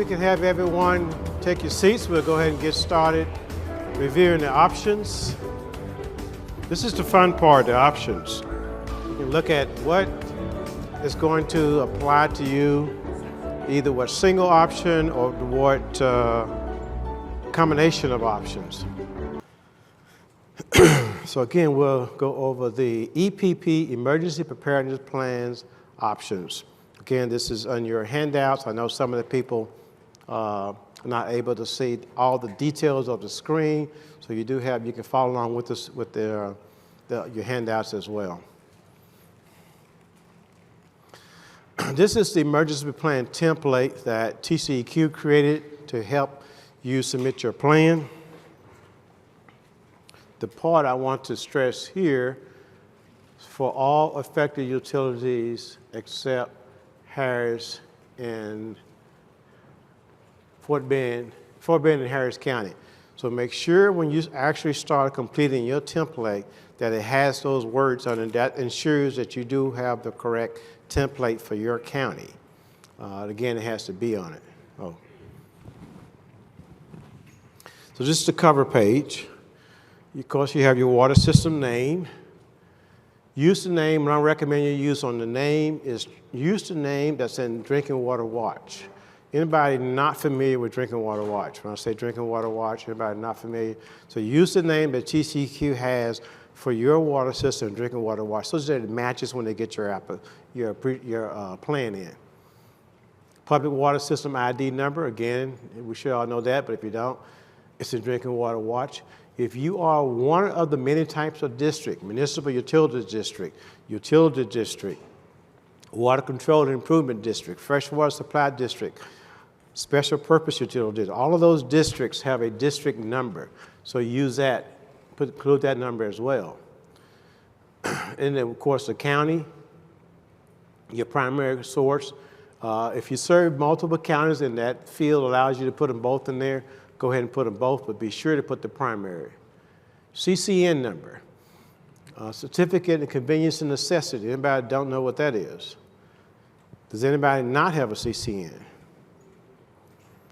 we can have everyone take your seats, we'll go ahead and get started reviewing the options. This is the fun part, the options. You can look at what is going to apply to you, either what single option or what combination of options. So again, we'll go over the EPP, Emergency Preparedness Plans options. Again, this is on your handouts. I know some of the people are not able to see all the details of the screen, so you can follow along with us with your handouts as well. This is the emergency plan template that TCEQ created to help you submit your plan. The part I want to stress here is for all affected utilities except Harris and Fort Bend and Harris County. So make sure when you actually start completing your template that it has those words on it. That ensures that you do have the correct template for your county. Again, it has to be on it. Oh. So this is the cover page. Of course, you have your water system name. Use the name, and I recommend you use on the name is use the name that's in Drinking Water Watch. Anybody not familiar with Drinking Water Watch? When I say Drinking Water Watch, anybody not familiar? So use the name that TCEQ has for your water system, Drinking Water Watch, so that it matches when they get your plan in. Public Water System ID number, again, we should all know that, but if you don't, it's in Drinking Water Watch. If you are one of the many types of district, municipal utility district, water control and improvement district, freshwater supply district, special purpose utility district, all of those districts have a district number. So use that, include that number as well. And then of course the county, your primary source. If you serve multiple counties and that field allows you to put them both in there, go ahead and put them both, but be sure to put the primary. CCN number, Certificate of Convenience and Necessity. Anybody don't know what that is? Does anybody not have a CCN?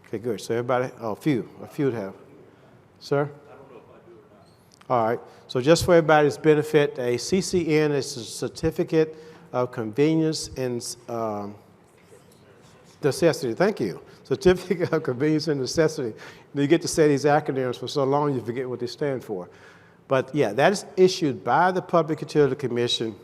Okay, good. So everybody, a few have. Sir? I don't know if I do or not. All right. So just for everybody's benefit, a CCN is a Certificate of Convenience and Necessity. Thank you. Certificate of Convenience and Necessity. You get to say these acronyms for so long you forget what they stand for. But yeah, that is issued by the Public Utility Commission.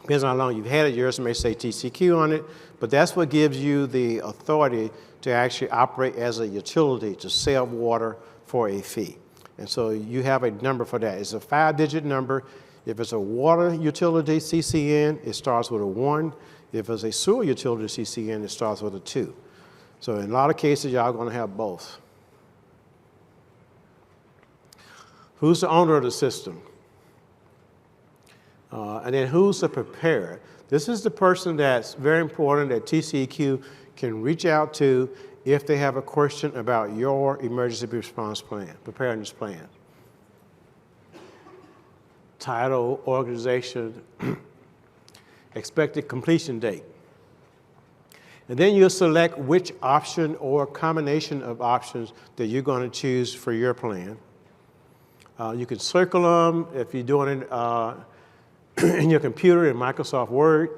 Depends on how long you've had it. Yours may say TCQ on it, but that's what gives you the authority to actually operate as a utility to sell water for a fee. And so you have a number for that. It's a 5-digit number. If it's a water utility CCN, it starts with a 1. If it's a sewer utility CCN, it starts with a 2. So in a lot of cases, y'all are going to have both. Who's the owner of the system? And then who's the preparer? This is the person that's very important that TCEQ can reach out to if they have a question about your emergency response plan, preparedness plan. Title, organization, expected completion date. And then you'll select which option or combination of options that you're going to choose for your plan. You can circle them if you're doing it in your computer in Microsoft Word.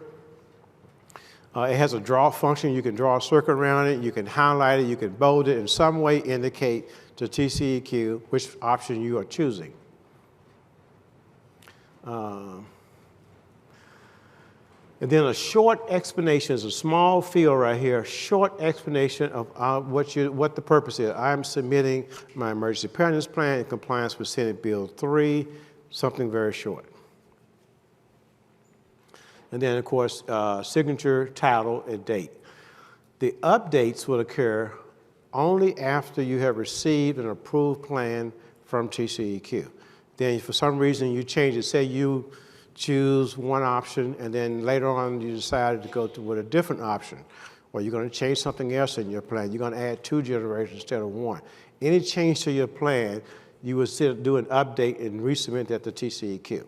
It has a draw function. You can draw a circle around it. You can highlight it. You can bold it. In some way indicate to TCEQ which option you are choosing. And then a short explanation is a small field right here, short explanation of what the purpose is. I'm submitting my emergency preparedness plan in compliance with Senate Bill 3, something very short. And then, of course, signature, title, and date. The updates will occur only after you have received an approved plan from TCEQ. Then, if for some reason you change it, say you choose one option, and then later on you decided to go with a different option, or you're going to change something else in your plan. You're going to add 2 generators instead of 1. Any change to your plan, you would still do an update and resubmit that to TCEQ.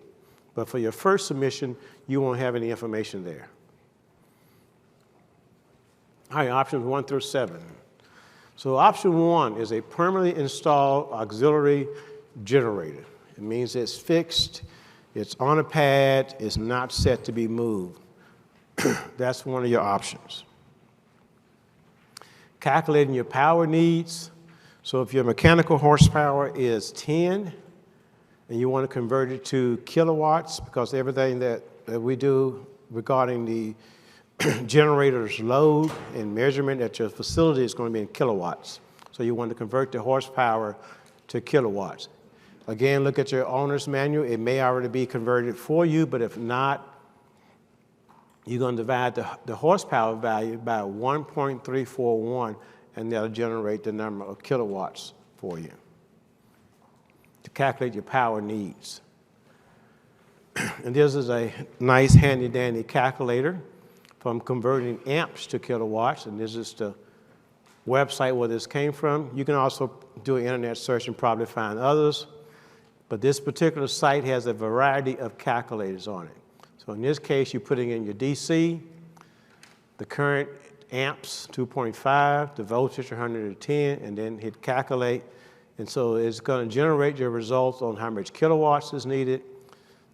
But for your first submission, you won't have any information there. All right, options 1 through 7. So option 1 is a permanently installed auxiliary generator. It means it's fixed, it's on a pad, it's not set to be moved. That's one of your options. Calculating your power needs. So if your mechanical horsepower is 10 and you want to convert it to kilowatts, because everything that we do regarding the generator's load and measurement at your facility is going to be in kilowatts. So you want to convert the horsepower to kilowatts. Again, look at your owner's manual. It may already be converted for you, but if not, you're going to divide the horsepower value by 1.341, and that'll generate the number of kilowatts for you to calculate your power needs. And this is a nice handy-dandy calculator from converting amps to kilowatts, and this is the website where this came from. You can also do an internet search and probably find others, but this particular site has a variety of calculators on it. So in this case, you're putting in your DC, the current amps, 2.5, the voltage, 110, and then hit calculate. And so it's going to generate your results on how much kilowatts is needed,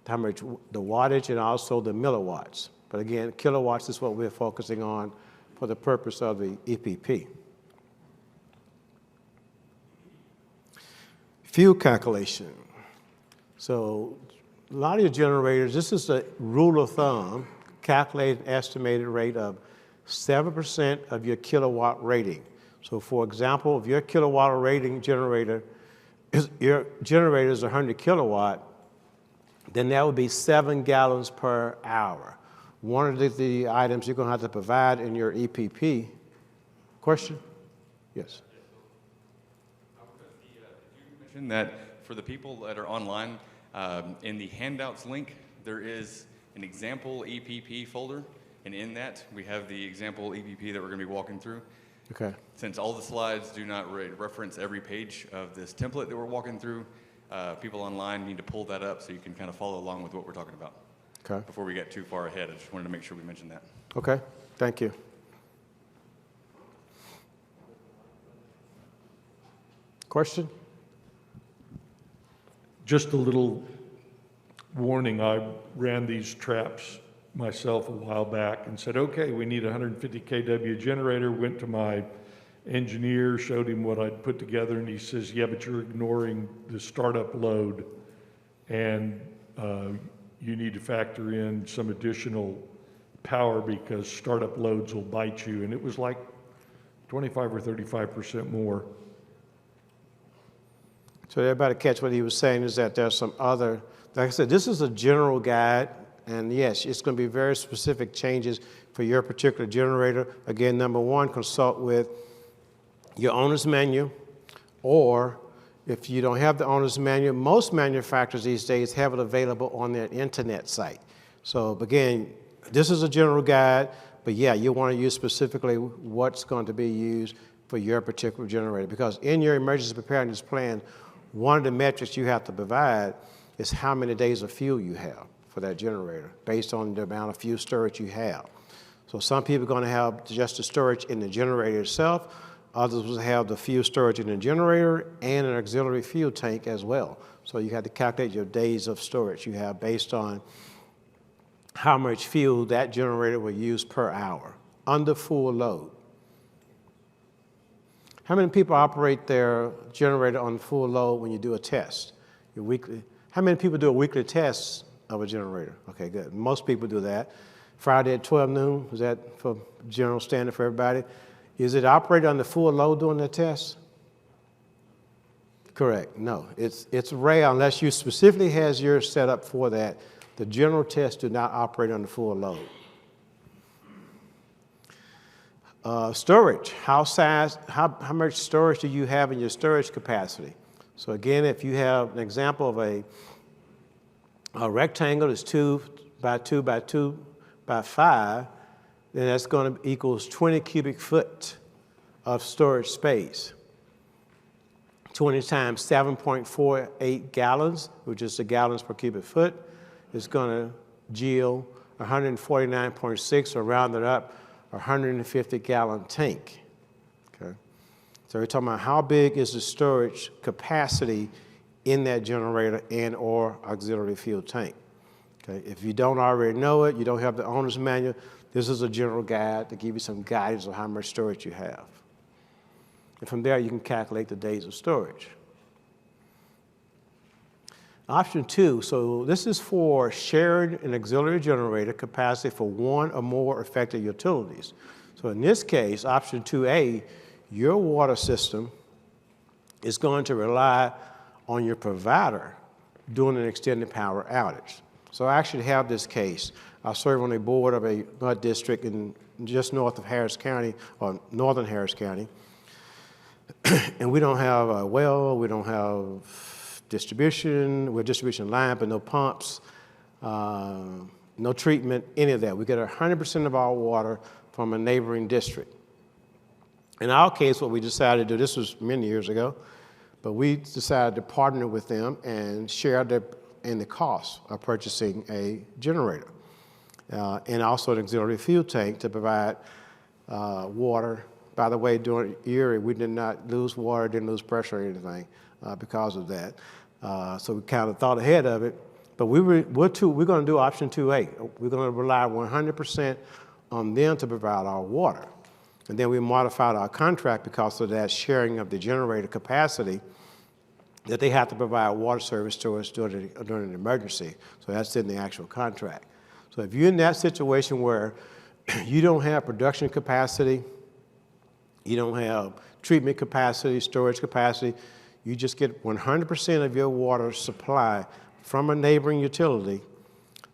how much the wattage, and also the milliwatts. But again, kilowatts is what we're focusing on for the purpose of the EPP. Fuel calculation. So a lot of your generators, this is a rule of thumb, calculate an estimated rate of 7% of your kilowatt rating. So for example, if your kilowatt rating generator, your generator is 100 kilowatt, then that would be 7 gallons per hour. One of the items you're going to have to provide in your EPP. Question? Yes. Did you mention that for the people that are online, in the handouts link, there is an example EPP folder, and in that we have the example EPP that we're going to be walking through. Okay. Since all the slides do not reference every page of this template that we're walking through, people online need to pull that up so you can kind of follow along with what we're talking about. Okay. Before we get too far ahead, I just wanted to make sure we mentioned that. Okay, thank you. Question? Just a little warning, I ran these traps myself a while back and said, okay, we need a 150 kW generator, went to my engineer, showed him what I'd put together, and he says, yeah, but you're ignoring the startup load, and you need to factor in some additional power because startup loads will bite you. And it was like 25 or 35% more. So everybody catch what he was saying is that there's some other, like I said, this is a general guide, and yes, it's going to be very specific changes for your particular generator. Again, number one, consult with your owner's manual, or if you don't have the owner's manual, most manufacturers these days have it available on their internet site. So again, this is a general guide, but yeah, you want to use specifically what's going to be used for your particular generator, because in your emergency preparedness plan, one of the metrics you have to provide is how many days of fuel you have for that generator based on the amount of fuel storage you have. So some people are going to have just the storage in the generator itself. Others will have the fuel storage in the generator and an auxiliary fuel tank as well. So you have to calculate your days of storage you have based on how much fuel that generator will use per hour under full load. How many people operate their generator on full load when you do a test? Your weekly. How many people do a weekly test of a generator? Okay, good. Most people do that. Friday at 12 noon, is that for general standard for everybody? Is it operated on the full load during the test? Correct. No, it's rare unless you specifically has yours set up for that. The general tests do not operate on the full load. Storage. How much storage do you have in your storage capacity? So again, if you have an example of a rectangle that's 2 by 2 by 2 by 5, then that's going to equals 20 cubic foot of storage space. 20 times 7.48 gallons, which is the gallons per cubic foot, is going to yield 149.6, or round it up, 150 gallon tank. Okay. So we're talking about how big is the storage capacity in that generator and or auxiliary fuel tank. Okay? If you don't already know it, you don't have the owner's manual, this is a general guide to give you some guidance on how much storage you have. And from there, you can calculate the days of storage. Option 2, so this is for sharing an auxiliary generator capacity for one or more affected utilities. So in this case, option 2A, your water system is going to rely on your provider during an extended power outage. So I actually have this case. I serve on a board of a mud district in just north of Harris County, or northern Harris County. And we don't have a well, we don't have distribution, we're distribution line, but no pumps, no treatment, any of that. We get 100% of our water from a neighboring district. In our case, what we decided to do, this was many years ago, but we decided to partner with them and share in the cost of purchasing a generator and also an auxiliary fuel tank to provide water. By the way, during Erie, we did not lose water, didn't lose pressure or anything because of that. So we kind of thought ahead of it. But we're going to do option 2A. We're going to rely 100% on them to provide our water. And then we modified our contract because of that sharing of the generator capacity that they have to provide water service to us during an emergency. So that's in the actual contract. So if you're in that situation where you don't have production capacity, you don't have treatment capacity, storage capacity, you just get 100% of your water supply from a neighboring utility,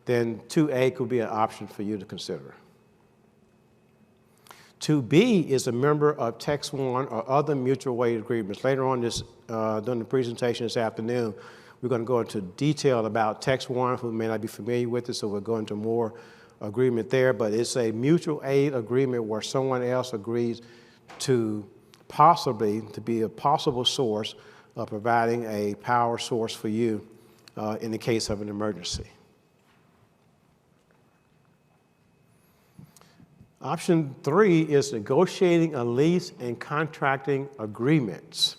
then 2A could be an option for you to consider. 2B is a member of Text 1 or other mutual aid agreements. Later on during the presentation this afternoon, we're going to go into detail about Text 1, who may not be familiar with it, so we'll go into more agreement there. But it's a mutual aid agreement where someone else agrees to be a possible source of providing a power source for you in the case of an emergency. Option 3 is negotiating a lease and contracting agreements.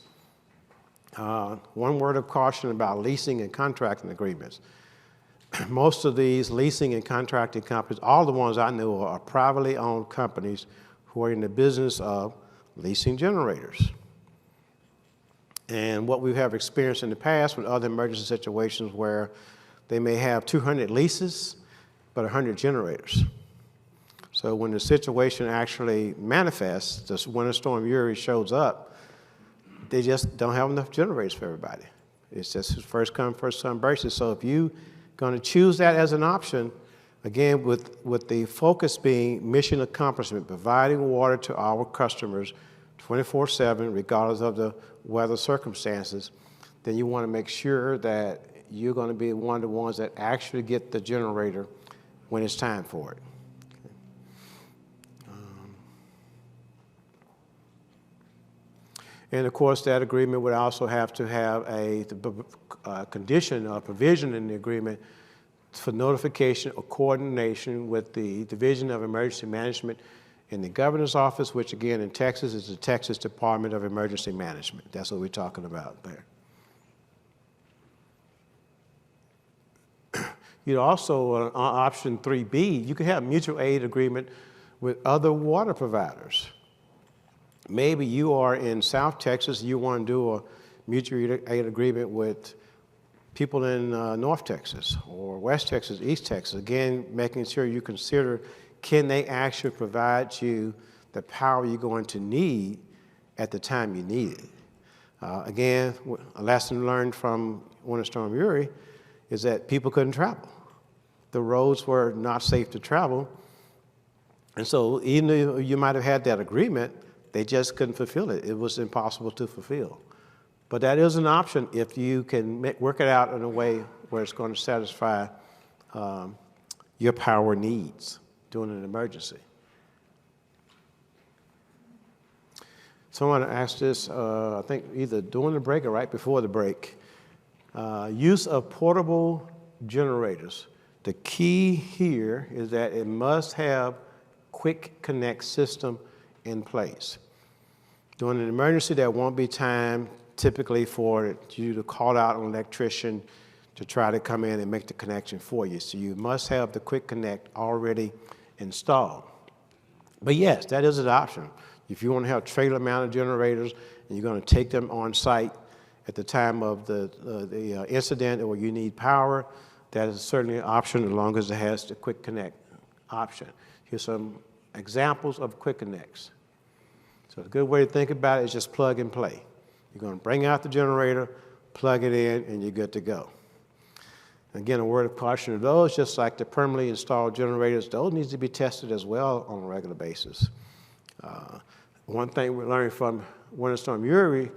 One word of caution about leasing and contracting agreements. Most of these leasing and contracting companies, all the ones I know are privately owned companies who are in the business of leasing generators. And what we have experienced in the past with other emergency situations where they may have 200 leases, but 100 generators. So when the situation actually manifests, this Winter Storm Uri shows up, they just don't have enough generators for everybody. It's just first come, first served basis. So if you're going to choose that as an option, again, with the focus being mission accomplishment, providing water to our customers 24/7, regardless of the weather circumstances, then you want to make sure that you're going to be one of the ones that actually get the generator when it's time for it. And of course, that agreement would also have to have a condition or provision in the agreement for notification or coordination with the Division of Emergency Management in the Governor's Office, which again in Texas is the Texas Department of Emergency Management. That's what we're talking about there. You'd also, on option 3B, you could have a mutual aid agreement with other water providers. Maybe you are in South Texas, you want to do a mutual aid agreement with people in North Texas or West Texas, East Texas. Again, making sure you consider, can they actually provide you the power you're going to need at the time you need it? Again, a lesson learned from Winter Storm Uri is that people couldn't travel. The roads were not safe to travel. And so even though you might have had that agreement, they just couldn't fulfill it. It was impossible to fulfill. But that is an option if you can work it out in a way where it's going to satisfy your power needs during an emergency. Someone asked this, I think either during the break or right before the break. Use of portable generators. The key here is that it must have quick connect system in place. During an emergency, there won't be time typically for you to call out an electrician to try to come in and make the connection for you. So you must have the quick connect already installed. But yes, that is an option. If you want to have trailer mounted generators and you're going to take them on site at the time of the incident or you need power, that is certainly an option as long as it has the quick connect option. Here's some examples of quick connects. So a good way to think about it is just plug and play. You're going to bring out the generator, plug it in, and you're good to go. Again, a word of caution to those, just like the permanently installed generators, those need to be tested as well on a regular basis. One thing we learned from Winter Storm Uri,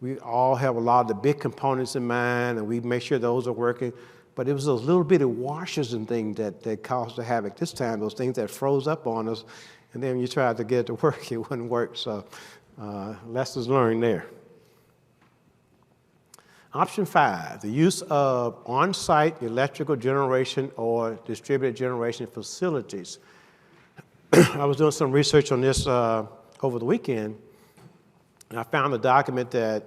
we all have a lot of the big components in mind, and we make sure those are working. But it was those little bitty washers and things that caused the havoc this time, those things that froze up on us, and then when you tried to get it to work, it wouldn't work. So lessons learned there. Option 5, the use of on-site electrical generation or distributed generation facilities. I was doing some research on this over the weekend, and I found a document that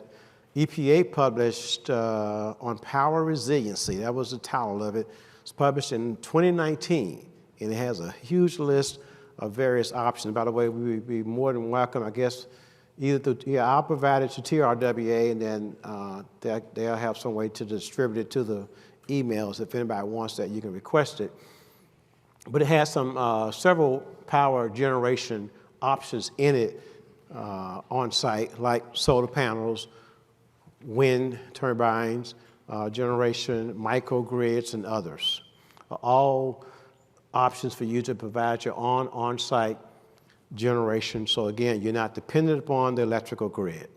EPA published on power resiliency. That was the title of it. It's published in 2019, and it has a huge list of various options. By the way, we would be more than welcome, I guess, I'll provide it to TRWA, and then they'll have some way to distribute it to the emails. If anybody wants that, you can request it. But it has some several power generation options in it on site, like solar panels, wind turbines, generation, microgrids, and others. All options for you to provide your on-site generation. So again, you're not dependent upon the electrical grid.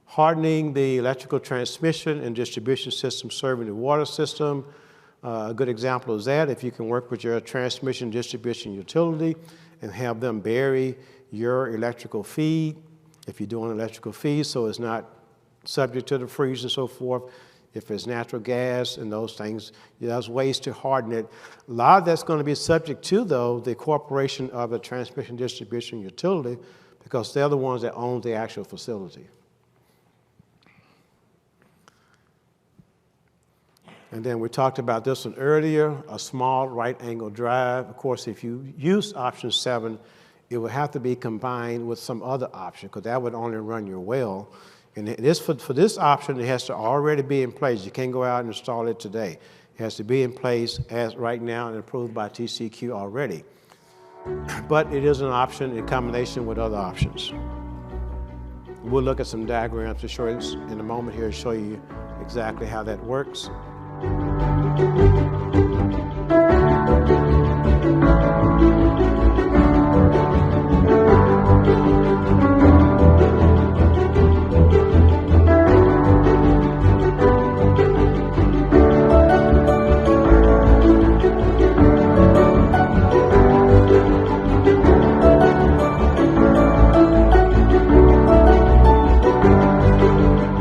Hardening the electrical transmission and distribution system serving the water system. A good example is that if you can work with your transmission distribution utility and have them bury your electrical feed, if you're doing electrical feed so it's not subject to the freeze and so forth. If it's natural gas and those things, there's ways to harden it. A lot of that's going to be subject to, though, the corporation of the transmission distribution utility, because they're the ones that own the actual facility. And then we talked about this one earlier, a small right-angle drive. Of course, if you use option 7, it would have to be combined with some other option, because that would only run your well. And this, for this option, it has to already be in place. You can't go out and install it today. It has to be in place as right now and approved by TCEQ already. But it is an option in combination with other options. We'll look at some diagrams to show you in a moment here to show you exactly how that works.